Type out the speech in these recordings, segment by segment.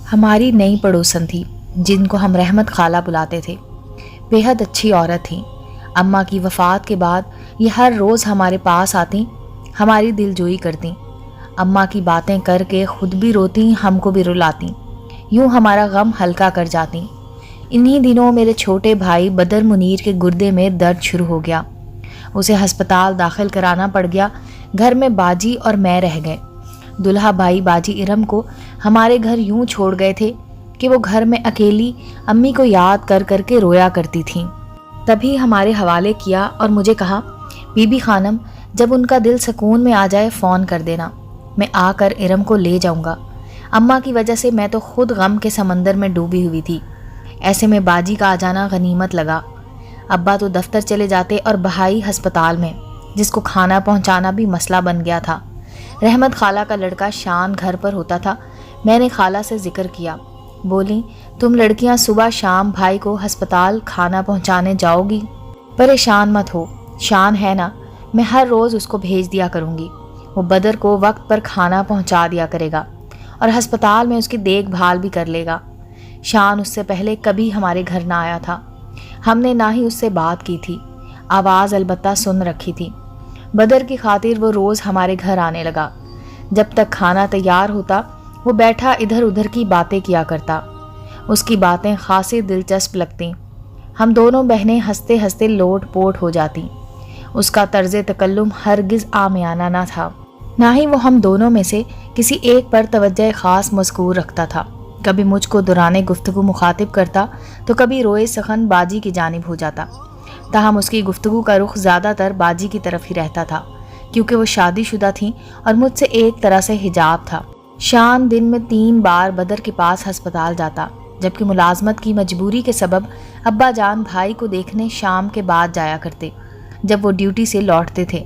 ہماری نئی پڑوسن تھی جن کو ہم رحمت خالہ بلاتے تھے۔ بیحد اچھی عورت تھیں۔ اماں کی وفات کے بعد یہ ہر روز ہمارے پاس آتیں، ہماری دل جوئی کرتیں۔ اماں کی باتیں کر کے خود بھی روتیں، ہم کو بھی رلاتیں، یوں ہمارا غم ہلکا کر جاتیں۔ انہی دنوں میرے چھوٹے بھائی بدر منیر کے گردے میں درد شروع ہو گیا۔ اسے ہسپتال داخل کرانا پڑ گیا۔ گھر میں باجی اور میں رہ گئے۔ دلہا بھائی باجی ارم کو ہمارے گھر یوں چھوڑ گئے تھے کہ وہ گھر میں اکیلی امی کو یاد کر کر کے رویا کرتی تھیں۔ تبھی ہمارے حوالے کیا اور مجھے کہا، بی بی خانم جب ان کا دل سکون میں آ جائے فون کر دینا، میں آ کر ارم کو لے جاؤں گا۔ اماں کی وجہ سے میں تو خود غم کے سمندر میں ڈوبی ہوئی تھی، ایسے میں باجی کا آ جانا غنیمت لگا۔ ابا تو دفتر چلے جاتے اور بھائی ہسپتال میں، جس کو کھانا پہنچانا بھی مسئلہ بن گیا تھا۔ رحمت خالہ کا لڑکا شان گھر پر ہوتا تھا۔ میں نے خالہ سے ذکر کیا، بولی تم لڑکیاں صبح شام بھائی کو ہسپتال کھانا پہنچانے جاؤ گی؟ پریشان مت ہو، شان ہے نا، میں ہر روز اس کو بھیج دیا کروں گی، وہ بدر کو وقت پر کھانا پہنچا دیا کرے گا اور ہسپتال میں اس کی دیکھ بھال بھی کر لے گا۔ شان اس سے پہلے کبھی ہمارے گھر نہ آیا تھا، ہم نے نہ ہی اس سے بات کی تھی، آواز البتہ سن رکھی تھی۔ بدر کی خاطر وہ روز ہمارے گھر آنے لگا۔ جب تک کھانا تیار ہوتا وہ بیٹھا ادھر ادھر کی باتیں کیا کرتا۔ اس کی باتیں خاصی دلچسپ لگتیں۔ ہم دونوں بہنیں ہنستے ہنستے لوٹ پوٹ ہو جاتیں۔ اس کا طرز تکلم ہرگز عامیانہ نہ تھا، نہ ہی وہ ہم دونوں میں سے کسی ایک پر توجہ خاص مذکور رکھتا تھا۔ کبھی مجھ کو دوران گفتگو مخاطب کرتا تو کبھی روئے سخن باجی کی جانب ہو جاتا، تاہم اس کی گفتگو کا رخ زیادہ تر باجی کی طرف ہی رہتا تھا، کیونکہ وہ شادی شدہ تھیں اور مجھ سے ایک طرح سے حجاب تھا۔ شان دن میں 3 بار بدر کے پاس ہسپتال جاتا، جبکہ ملازمت کی مجبوری کے سبب ابا جان بھائی کو دیکھنے شام کے بعد جایا کرتے جب وہ ڈیوٹی سے لوٹتے تھے۔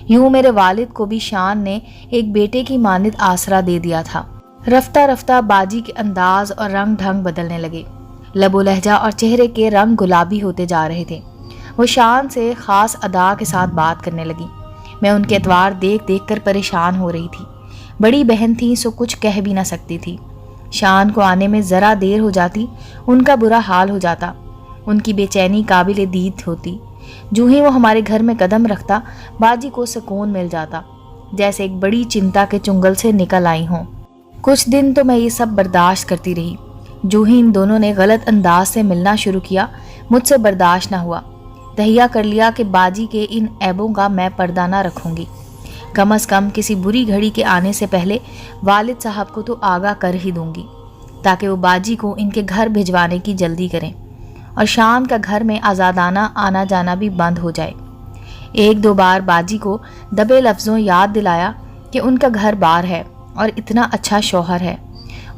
یوں میرے والد کو بھی شان نے ایک بیٹے کی مانند آسرا دے دیا تھا۔ رفتہ رفتہ باجی کے انداز اور رنگ ڈھنگ بدلنے لگے، لب و لہجہ اور چہرے کے رنگ گلابی ہوتے جا رہے تھے۔ وہ شان سے خاص ادا کے ساتھ بات کرنے لگی۔ میں ان کے اطوار دیکھ دیکھ کر پریشان ہو رہی تھی۔ بڑی بہن تھی سو کچھ کہہ بھی نہ سکتی تھی۔ شان کو آنے میں ذرا دیر ہو جاتی ان کا برا حال ہو جاتا، ان کی بے چینی قابل دید ہوتی۔ جو ہی وہ ہمارے گھر میں قدم رکھتا باجی کو سکون مل جاتا، جیسے ایک بڑی چنتا کے چنگل سے نکل آئی ہوں۔ کچھ دن تو میں یہ سب برداشت کرتی رہی۔ جو ہی ان دونوں نے غلط انداز سے ملنا شروع کیا مجھ سے برداشت نہ ہوا۔ تہیہ کر لیا کہ باجی کے ان عیبوں کا میں پردہ نہ رکھوں گی، کم از کم کسی بری گھڑی کے آنے سے پہلے والد صاحب کو تو آگاہ کر ہی دوں گی، تاکہ وہ باجی کو ان کے گھر بھجوانے کی جلدی کریں اور شان کا گھر میں آزادانہ آنا جانا بھی بند ہو جائے۔ 1-2 بار باجی کو دبے لفظوں یاد دلایا کہ ان کا گھر بار ہے اور اتنا اچھا شوہر ہے،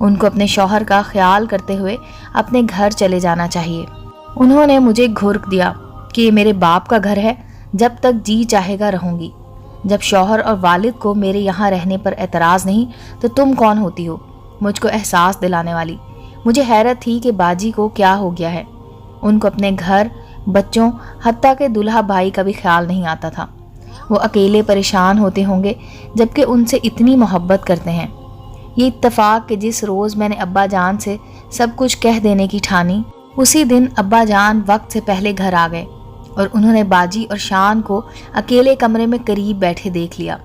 ان کو اپنے شوہر کا خیال کرتے ہوئے اپنے گھر چلے جانا چاہیے۔ انہوں نے مجھے گھورک دیا کہ یہ میرے باپ کا گھر ہے، جب تک جی چاہے گا رہوں گی، جب شوہر اور والد کو میرے یہاں رہنے پر اعتراض نہیں تو تم کون ہوتی ہو مجھ کو احساس دلانے والی۔ مجھے حیرت تھی کہ باجی کو کیا ہو گیا ہے، ان کو اپنے گھر، بچوں، حتیٰ کہ دلہا بھائی کا بھی خیال نہیں آتا تھا۔ وہ اکیلے پریشان ہوتے ہوں گے جبکہ ان سے اتنی محبت کرتے ہیں۔ یہ اتفاق کہ جس روز میں نے ابا جان سے سب کچھ کہہ دینے کی ٹھانی، اسی دن ابا جان وقت سے پہلے گھر آ گئے اور انہوں نے باجی اور شان کو اکیلے کمرے میں قریب بیٹھے دیکھ لیا۔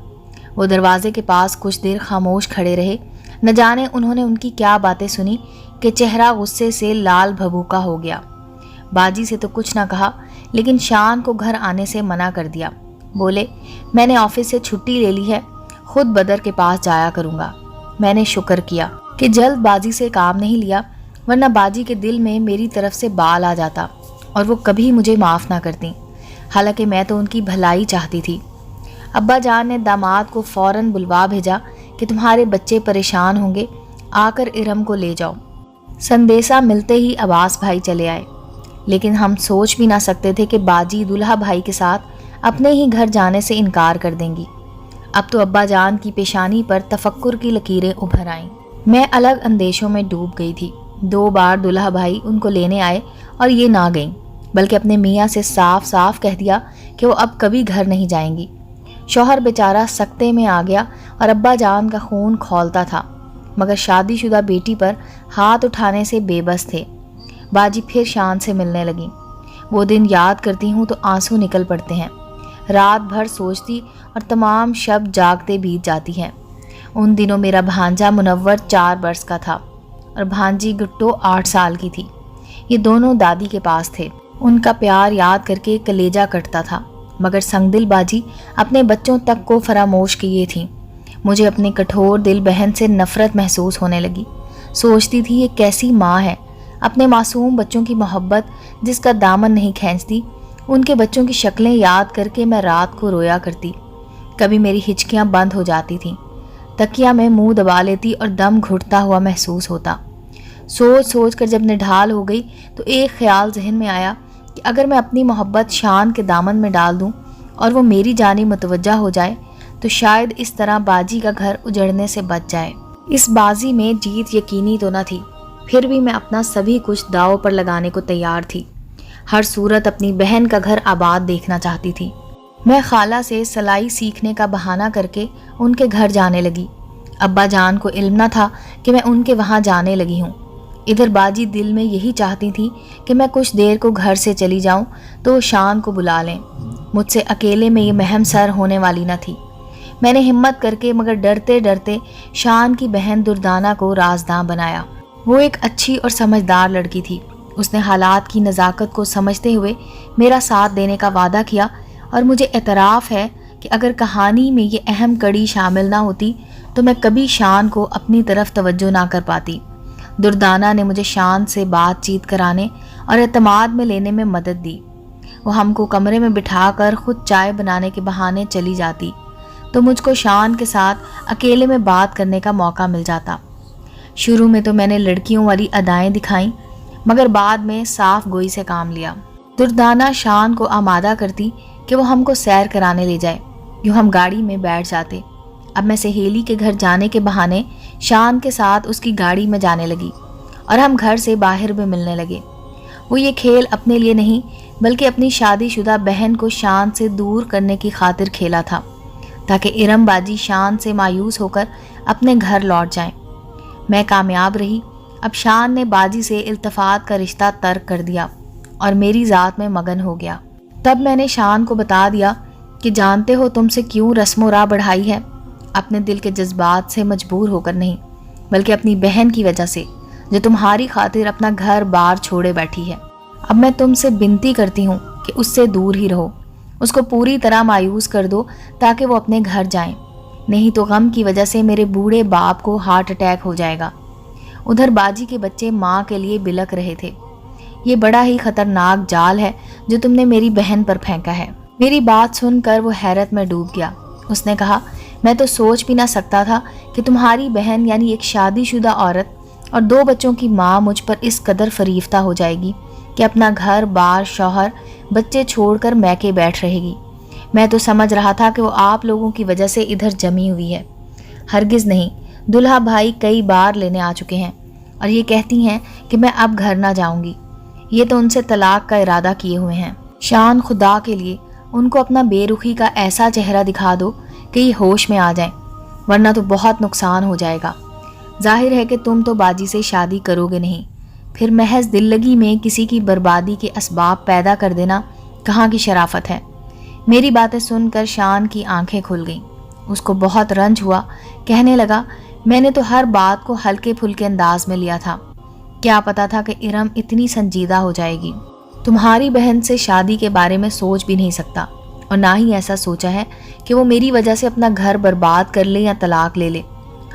وہ دروازے کے پاس کچھ دیر خاموش کھڑے رہے، نہ جانے انہوں نے ان کی کیا باتیں سنی کہ چہرہ غصے سے لال بھبوکا ہو گیا۔ باجی سے تو کچھ نہ کہا، لیکن شان کو گھر آنے سے منع کر دیا۔ بولے میں نے آفس سے چھٹی لے لی ہے، خود بدر کے پاس جایا کروں گا۔ میں نے شکر کیا کہ جلد بازی سے کام نہیں لیا، ورنہ باجی کے دل میں میری طرف سے بال آ جاتا اور وہ کبھی مجھے معاف نہ کرتی، حالانکہ میں تو ان کی بھلائی چاہتی تھی۔ ابا جان نے داماد کو فوراً بلوا بھیجا کہ تمہارے بچے پریشان ہوں گے، آ کر ارم کو لے جاؤ۔ سندیسہ ملتے ہی عباس بھائی چلے آئے، لیکن ہم سوچ بھی نہ سکتے تھے کہ باجی دلہا بھائی کے ساتھ اپنے ہی گھر جانے سے انکار کر دیں گی۔ اب تو ابا جان کی پیشانی پر تفکر کی لکیریں ابھر آئیں۔ میں الگ اندیشوں میں ڈوب گئی تھی۔ 2 بار دلہا بھائی ان کو لینے آئے اور یہ نہ گئیں، بلکہ اپنے میاں سے صاف صاف کہہ دیا کہ وہ اب کبھی گھر نہیں جائیں گی۔ شوہر بیچارہ سکتے میں آ گیا اور ابا جان کا خون کھولتا تھا۔ مگر شادی شدہ بیٹی پر ہاتھ اٹھانے سے بے بس تھے۔ باجی پھر شان سے ملنے لگیں۔ وہ دن یاد کرتی ہوں تو آنسو نکل پڑتے ہیں۔ رات بھر سوچتی اور تمام شب جاگتے بیت جاتی ہیں۔ ان دنوں میرا بھانجا منور 4 برس کا تھا اور بھانجی گٹو 8 سال کی تھی۔ یہ دونوں دادی کے پاس تھے۔ ان کا پیار یاد کر کے کلیجہ کٹتا تھا، مگر سنگ دل باجی اپنے بچوں تک کو فراموش کیے تھیں۔ مجھے اپنی کٹھور دل بہن سے نفرت محسوس ہونے لگی۔ سوچتی تھی یہ کیسی ماں ہے، اپنے معصوم بچوں کی محبت جس کا دامن نہیں کھینچتی۔ ان کے بچوں کی شکلیں یاد کر کے میں رات کو رویا کرتی۔ کبھی میری ہچکیاں بند ہو جاتی تھیں، تکیا میں منہ دبا لیتی اور دم گھٹتا ہوا محسوس ہوتا۔ سوچ سوچ کر جب نڈھال ہو گئی تو ایک خیال ذہن میں آیا کہ اگر میں اپنی محبت شان کے دامن میں ڈال دوں اور وہ میری جانب متوجہ ہو جائے تو شاید اس طرح باجی کا گھر اجڑنے سے بچ جائے۔ اس بازی میں جیت یقینی تو نہ تھی، پھر بھی میں اپنا سبھی کچھ داؤ پر لگانے کو تیار تھی۔ ہر صورت اپنی بہن کا گھر آباد دیکھنا چاہتی تھی۔ میں خالہ سے سلائی سیکھنے کا بہانہ کر کے ان کے گھر جانے لگی۔ ابا جان کو علم نہ تھا کہ میں ان کے وہاں جانے لگی ہوں۔ ادھر باجی دل میں یہی چاہتی تھی کہ میں کچھ دیر کو گھر سے چلی جاؤں تو شان کو بلا لیں۔ مجھ سے اکیلے میں یہ مہم سر ہونے والی نہ تھی۔ میں نے ہمت کر کے مگر ڈرتے ڈرتے شان کی بہن دردانہ کو رازداں بنایا۔ وہ ایک اچھی اور سمجھدار لڑکی تھی۔ اس نے حالات کی نزاکت کو سمجھتے ہوئے میرا ساتھ دینے کا وعدہ کیا، اور مجھے اعتراف ہے کہ اگر کہانی میں یہ اہم کڑی شامل نہ ہوتی تو میں کبھی شان کو اپنی طرف توجہ نہ کر پاتی۔ دردانہ نے مجھے شان سے بات چیت کرانے اور اعتماد میں لینے میں مدد دی۔ وہ ہم کو کمرے میں بٹھا کر خود چائے بنانے کے بہانے چلی جاتی تو مجھ کو شان کے ساتھ اکیلے میں بات کرنے کا موقع مل جاتا۔ شروع میں تو میں نے لڑکیوں والی ادائیں دکھائیں، مگر بعد میں صاف گوئی سے کام لیا۔ دردانہ شان کو آمادہ کرتی کہ وہ ہم کو سیر کرانے لے جائے، یوں ہم گاڑی میں بیٹھ جاتے۔ اب میں سہیلی کے گھر جانے کے بہانے شان کے ساتھ اس کی گاڑی میں جانے لگی اور ہم گھر سے باہر بھی ملنے لگے۔ وہ یہ کھیل اپنے لیے نہیں بلکہ اپنی شادی شدہ بہن کو شان سے دور کرنے کی خاطر کھیلا تھا، تاکہ ارم باجی شان سے مایوس ہو کر اپنے گھر لوٹ جائیں۔ میں کامیاب رہی۔ اب شان نے باجی سے التفات کا رشتہ ترک کر دیا اور میری ذات میں مگن ہو گیا۔ تب میں نے شان کو بتا دیا کہ جانتے ہو تم سے کیوں رسم و راہ بڑھائی ہے، اپنے دل کے جذبات سے مجبور ہو کر نہیں، بلکہ اپنی بہن کی وجہ سے جو تمہاری خاطر اپنا گھر بار چھوڑے بیٹھی ہے۔ اب میں تم سے بنتی کرتی ہوں کہ اس سے دور ہی رہو، اس کو پوری طرح مایوس کر دو تاکہ وہ اپنے گھر جائیں، نہیں تو غم کی وجہ سے میرے بوڑھے باپ کو ہارٹ اٹیک ہو جائے گا۔ ادھر باجی کے بچے ماں کے لیے بلک رہے تھے۔ یہ بڑا ہی خطرناک جال ہے جو تم نے میری بہن پر پھینکا ہے۔ میری بات سن کر وہ حیرت میں ڈوب گیا۔ اس نے کہا، میں تو سوچ بھی نہ سکتا تھا کہ تمہاری بہن یعنی ایک شادی شدہ عورت اور 2 بچوں کی ماں مجھ پر اس قدر فریفتہ ہو جائے گی کہ اپنا گھر بار، شوہر، بچے چھوڑ کر میکے بیٹھ رہے گی۔ میں تو سمجھ رہا تھا کہ وہ آپ لوگوں کی وجہ سے ادھر جمی ہوئی ہے۔ ہرگز نہیں، دلہا بھائی کئی بار لینے آ چکے ہیں اور یہ کہتی ہیں کہ میں اب گھر نہ جاؤں گی۔ یہ تو ان سے طلاق کا ارادہ کیے ہوئے ہیں۔ شان، خدا کے لیے ان کو اپنا بے رخی کا ایسا چہرہ دکھا دو کہ یہ ہوش میں آ جائیں، ورنہ تو بہت نقصان ہو جائے گا۔ ظاہر ہے کہ تم تو باجی سے شادی کرو گے نہیں، پھر محض دل لگی میں کسی کی بربادی کے اسباب پیدا کر دینا کہاں کی شرافت ہے۔ میری باتیں سن کر شان کی آنکھیں کھل گئیں۔ اس کو بہت رنج ہوا۔ کہنے لگا، میں نے تو ہر بات کو ہلکے پھلکے انداز میں لیا تھا، کیا پتا تھا کہ ارم اتنی سنجیدہ ہو جائے گی۔ تمہاری بہن سے شادی کے بارے میں سوچ بھی نہیں سکتا، اور نہ ہی ایسا سوچا ہے کہ وہ میری وجہ سے اپنا گھر برباد کر لے یا طلاق لے لے۔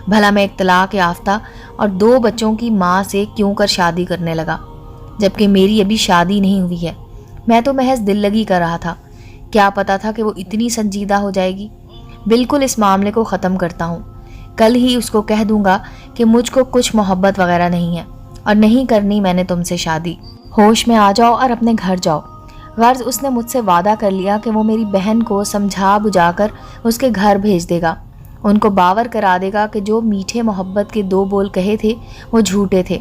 بھلا میں ایک طلاق یافتہ اور 2 بچوں کی ماں سے کیوں کر شادی کرنے لگا، جبکہ میری ابھی شادی نہیں ہوئی ہے۔ میں تو محض دل لگی کر رہا تھا، کیا پتا تھا کہ وہ اتنی سنجیدہ ہو جائے گی۔ بالکل اس معاملے کو ختم کرتا ہوں، کل ہی اس کو کہہ دوں گا کہ مجھ کو کچھ محبت وغیرہ نہیں ہے اور نہیں کرنی میں نے تم سے شادی۔ ہوش میں آ جاؤ اور اپنے گھر جاؤ۔ غرض اس نے مجھ سے وعدہ کر لیا کہ وہ میری بہن کو سمجھا بجھا کر اس کے گھر بھیج دے گا، ان کو باور کرا دے گا کہ جو میٹھے محبت کے 2 بول کہے تھے وہ جھوٹے تھے۔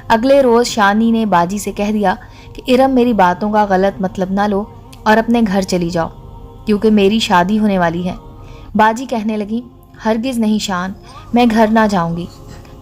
اگلے روز شانی نے باجی سے کہہ دیا کہ ارم میری باتوں کا غلط مطلب نہ لو اور اپنے گھر چلی جاؤ، کیونکہ میری شادی ہونے والی ہے۔ باجی کہنے لگی، ہرگز نہیں شان، میں گھر نہ جاؤں گی،